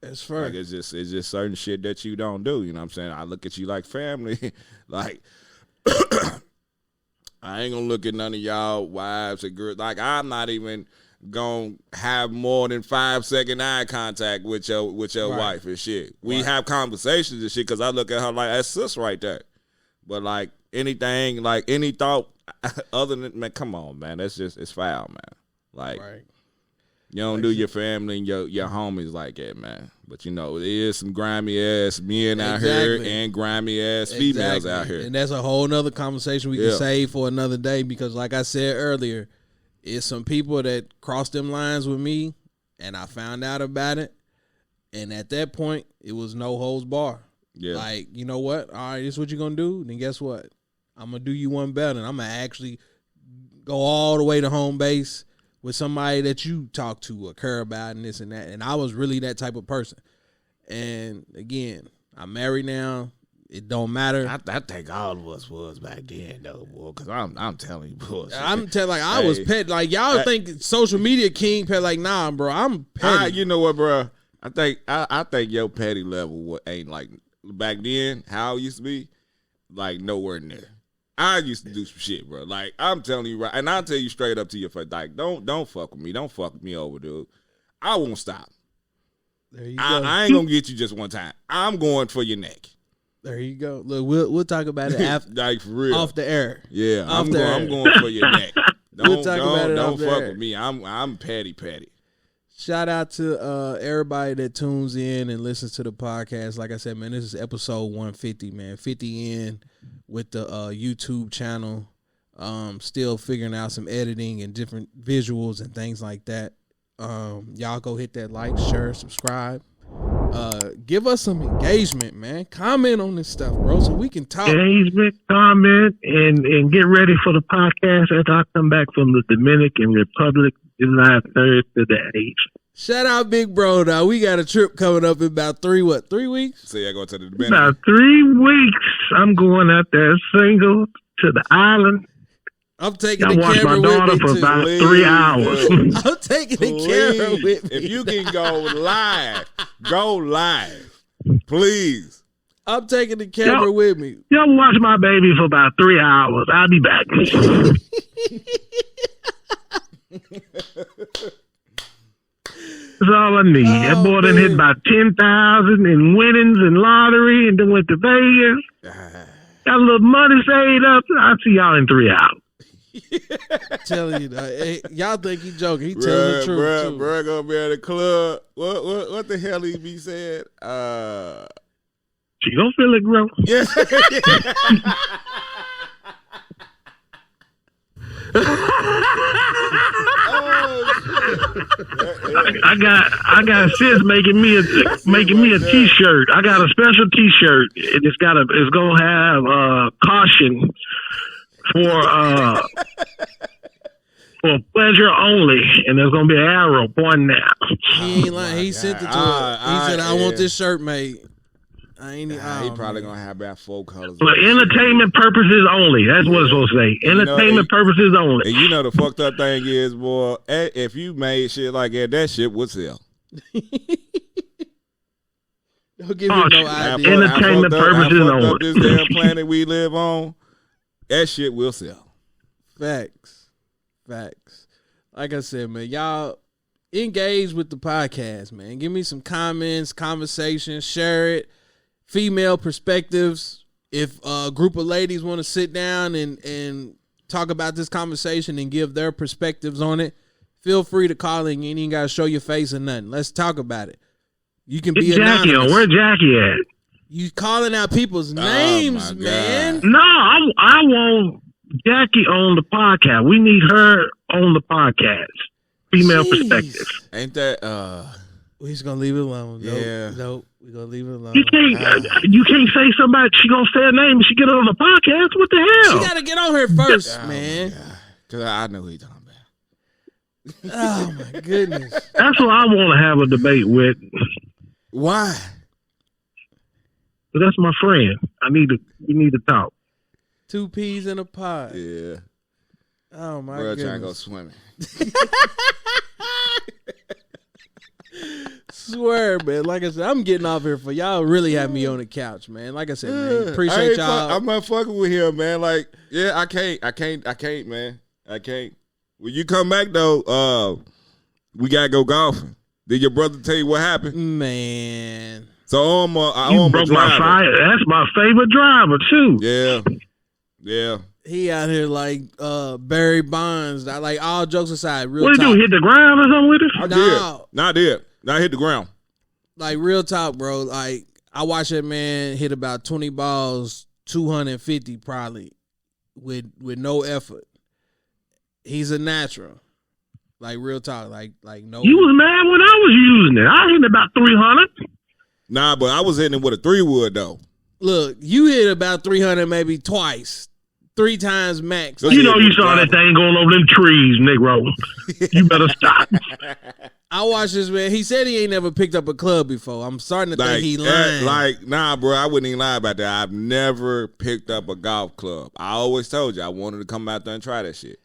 That's fair. Like, it's just certain shit that you don't do. You know what I'm saying? I look at you like family. Like, I ain't gonna look at none of y'all wives and girls. Like, I'm not even gonna have more than 5-second eye contact with your wife and shit. We have conversations and shit because I look at her like, that's sis right there. But like anything, like any thought other than, man, come on, man. That's just, it's foul, man. Like, you don't do your family and your homies like that, man. But you know, there is some grimy ass men out here and grimy ass females out here. And that's a whole nother conversation we can save for another day because like I said earlier, it's some people that crossed them lines with me and I found out about it. And at that point, it was no holds bar. Yeah. Like, you know what? All right, this is what you're going to do. Then guess what? I'm going to do you one better. And I'm going to actually go all the way to home base with somebody that you talk to or care about and this and that. And I was really that type of person. And again, I'm married now. It don't matter. I think all of us was back then though, boy. Because I'm telling you, boy. I'm telling like I was pet. Like y'all think social media king pet. Like nah, bro. I'm petty. You know what, bro? I think your petty level ain't like back then. How it used to be, like nowhere near. I used to do some shit, bro. Like, I'm telling you right, and I'll tell you straight up to your face, like, don't fuck with me. Don't fuck me over, dude. I won't stop. There you go. I ain't gonna get you just one time. I'm going for your neck. There you go. Look, we'll talk about it after, like for real, off the air. Yeah, I'm going for your neck. Don't fuck with me. I'm petty. Shout out to everybody that tunes in and listens to the podcast. Like I said, man, this is episode 150, man. 50 in with the YouTube channel. Still figuring out some editing and different visuals and things like that. Y'all go hit that like, share, subscribe. Give us some engagement, man. Comment on this stuff, bro, so we can talk. Engagement, comment, and get ready for the podcast as I come back from the Dominican Republic July 3rd to the 8th. Shout out Big Bro, now. We got a trip coming up in about 3 weeks? So I go to the Dominican. About 3 weeks. I'm going out there single to the island. I'm taking the camera with me. I watched my daughter for about 3 hours. I'm taking the camera with me. If you can go live, please. I'm taking the camera with me. Y'all watch my baby for about 3 hours. I'll be back. That's all I need. That boy done hit about 10,000 in winnings and lottery and then went to Vegas. Got a little money saved up. I'll see y'all in 3 hours. Telling you, hey, y'all think he joking? He telling the truth too. Bruh gonna be at the club. What the hell he be saying? She gonna feel it, bro. Yeah. I got sis making me a t-shirt. I got a special t-shirt. It's gonna have caution for pleasure only, and there's gonna be an arrow pointing out. He ain't lying. He sent it to her. He said, "I want this shirt made." He probably gonna have about 4 colors. For entertainment purposes only. That's what it's supposed to say. Entertainment purposes only. And you know the fucked up thing is, boy, if you made shit like that shit would sell. Don't give me no idea. Entertainment purposes only. This damn planet we live on, that shit will sell. Facts. Like I said, man, y'all engage with the podcast, man. Give me some comments, conversations, share it. Female perspectives. If a group of ladies want to sit down and talk about this conversation and give their perspectives on it, feel free to call in. You ain't got to show your face or nothing. Let's talk about it. You can be Jackie anonymous. Where Jackie at? You calling out people's names, man. No, I want Jackie on the podcast. We need her on the podcast. Female perspective. Ain't that We're just gonna leave it alone. Yeah. Nope. We're gonna leave it alone. You can't say somebody, she gonna say her name and she get on the podcast. What the hell? She gotta get on here first, man. Because I know who he's talking about. Oh my goodness. That's what I want to have a debate with. Why? But that's my friend. We need to talk. 2 peas in a pod. Yeah. Oh my Bro, goodness. trying to go swimming. Swear, man. Like I said, I'm getting off here for y'all. Really have me on the couch, man. Like I said, man, appreciate y'all. I'm not fucking with him, man. Like, yeah, I can't, man. I can't. When you come back though, we gotta go golfing. Did your brother tell you what happened? Man. So You broke my fire. That's my favorite driver too. Yeah. He out here like Barry Bonds. Like all jokes aside, real what talk. What did he do? Hit the ground or something with it? I did. I hit the ground. Like real talk, bro. Like I watched that man hit about 20 balls, 250 probably, with no effort. He's a natural. Like real talk. Like no. You was mad when I was using it. I hit about 300. Nah, but I was hitting it with a 3-wood though. Look, you hit about 300 maybe twice. 3 times max. You know you saw that thing going over them trees, Negro. You better stop. I watched this man. He said he ain't never picked up a club before. I'm starting to think he lying. Nah, bro, I wouldn't even lie about that. I've never picked up a golf club. I always told you I wanted to come out there and try that shit.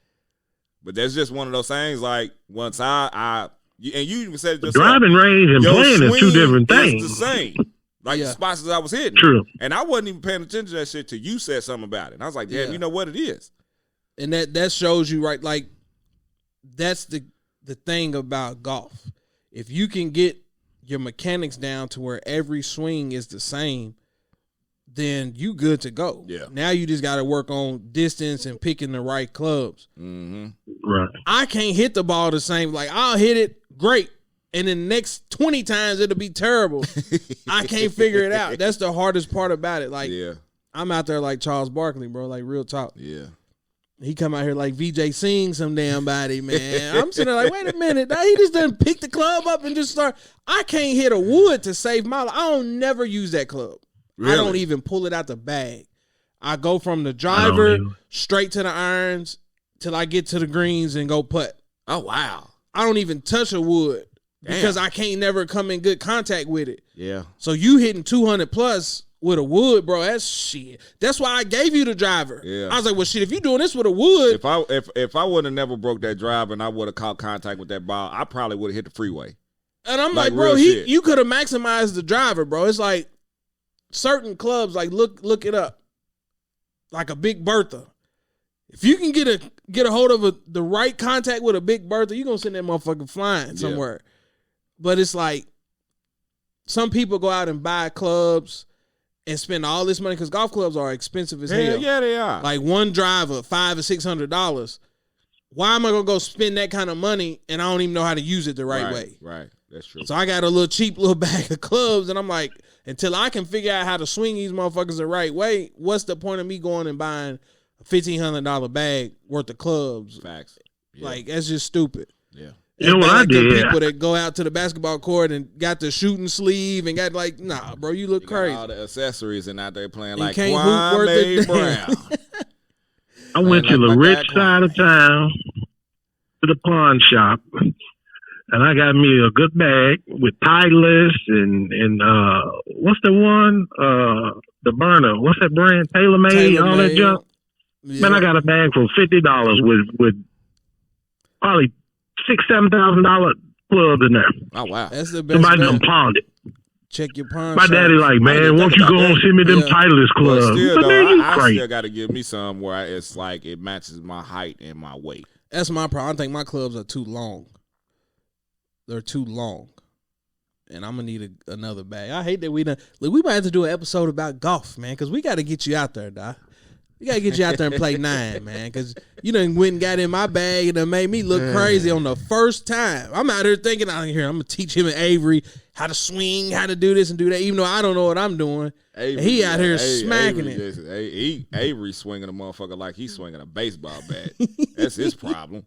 But that's just one of those things. Like once and you even said it driving range and playing is 2 different things. It's the same. Like the spots that I was hitting. True. And I wasn't even paying attention to that shit till you said something about it. And I was like, damn, you know what it is. And that shows you, right, like that's the thing about golf. If you can get your mechanics down to where every swing is the same, then you good to go. Yeah. Now you just got to work on distance and picking the right clubs. Mm-hmm. Right. I can't hit the ball the same. Like I'll hit it great. And then the next 20 times it'll be terrible. I can't figure it out. That's the hardest part about it. Like, I'm out there like Charles Barkley, bro. Like, real talk. Yeah. He come out here like VJ sing some damn body, man. I'm sitting there like, wait a minute. Now he just done pick the club up and just start. I can't hit a wood to save my life. I don't never use that club. Really? I don't even pull it out the bag. I go from the driver straight to the irons till I get to the greens and go putt. Oh, wow. I don't even touch a wood. Because I can't never come in good contact with it. Yeah. So you hitting 200 plus with a wood, bro, that's shit. That's why I gave you the driver. Yeah. I was like, well, shit, if you doing this with a wood. If I would have never broke that driver and I would have caught contact with that ball, I probably would have hit the freeway. And I'm like bro, you could have maximized the driver, bro. It's like certain clubs, like look it up. Like a Big Bertha. If you can get a hold of the right contact with a Big Bertha, you're going to send that motherfucker flying somewhere. Yeah. But it's like some people go out and buy clubs and spend all this money because golf clubs are expensive as hell. Yeah, they are. Like one driver, $500 or $600. Why am I gonna go spend that kind of money and I don't even know how to use it the right way? Right, that's true. So I got a little cheap little bag of clubs, and I'm like, until I can figure out how to swing these motherfuckers the right way, what's the point of me going and buying a $1,500 bag worth of clubs? Facts. Yeah. Like that's just stupid. Yeah. You know what I did? People that go out to the basketball court and got the shooting sleeve and got like, nah, bro, you look crazy. All the accessories and out there playing you like Kwame Brown. I went to the rich side of town to the pawn shop, and I got me a good bag with Titleist and what's the one? The burner. What's that brand? TaylorMade, all that junk. Yeah. Man, I got a bag for $50 with probably $6,000-$7,000 clubs in there. Oh wow, that's the best. Somebody done pawned it. Check your pawn. My daddy like, man, won't you go and send me them Titleist clubs? But still, though, I still got to give me some where it's like it matches my height and my weight. That's my problem. I think my clubs are too long. They're too long, and I'm gonna need another bag. I hate that we might have to do an episode about golf, man, because we got to get you out there, Doc. We gotta get you out there and play 9, man, because you done went and got in my bag and done made me look crazy on the first time. I'm out here thinking, I'm gonna teach him and Avery how to swing, how to do this and do that, even though I don't know what I'm doing. Avery, he out here smacking it. Avery swinging a motherfucker like he's swinging a baseball bat. That's his problem.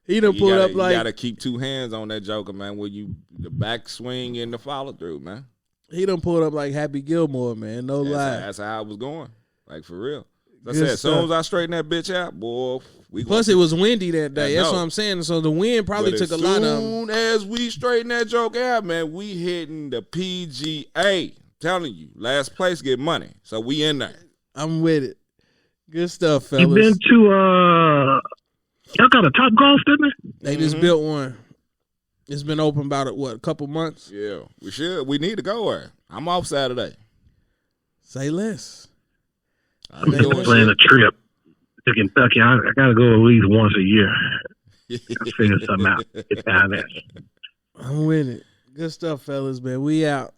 He done pulled up like you gotta keep 2 hands on that joker, man. Where the back swing and the follow through, man. He done pulled up like Happy Gilmore, man. No lie. That's how I was going, like for real. I said, as soon as I straighten that bitch out, boy, we Plus, it was windy that day. That's what I'm saying. So the wind probably took a lot of them. As soon as we straighten that joke out, man, we hitting the PGA. Telling you, last place get money. So we in there. I'm with it. Good stuff, fellas. You been to y'all got a Top Golf, didn't they just built one. It's been open about a couple months. Yeah, we should. We need to go there. I'm off Saturday. Say less. I'm planning a trip to Kentucky. I gotta go at least once a year. I'll figure something out. Get down there. I'm with it. Good stuff, fellas, man. We out.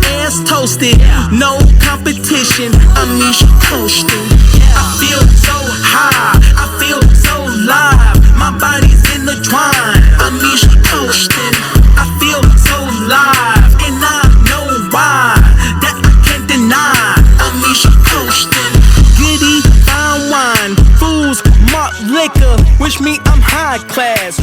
Ass toasted, no competition. I'm Misha coasting. I feel so high, I feel so live. My body's intertwined. I'm Misha coasting. I feel so live, and I know why. That I can't deny. I'm Misha coasting. Giddy, fine wine, fools, malt liquor. Wish me I'm high class.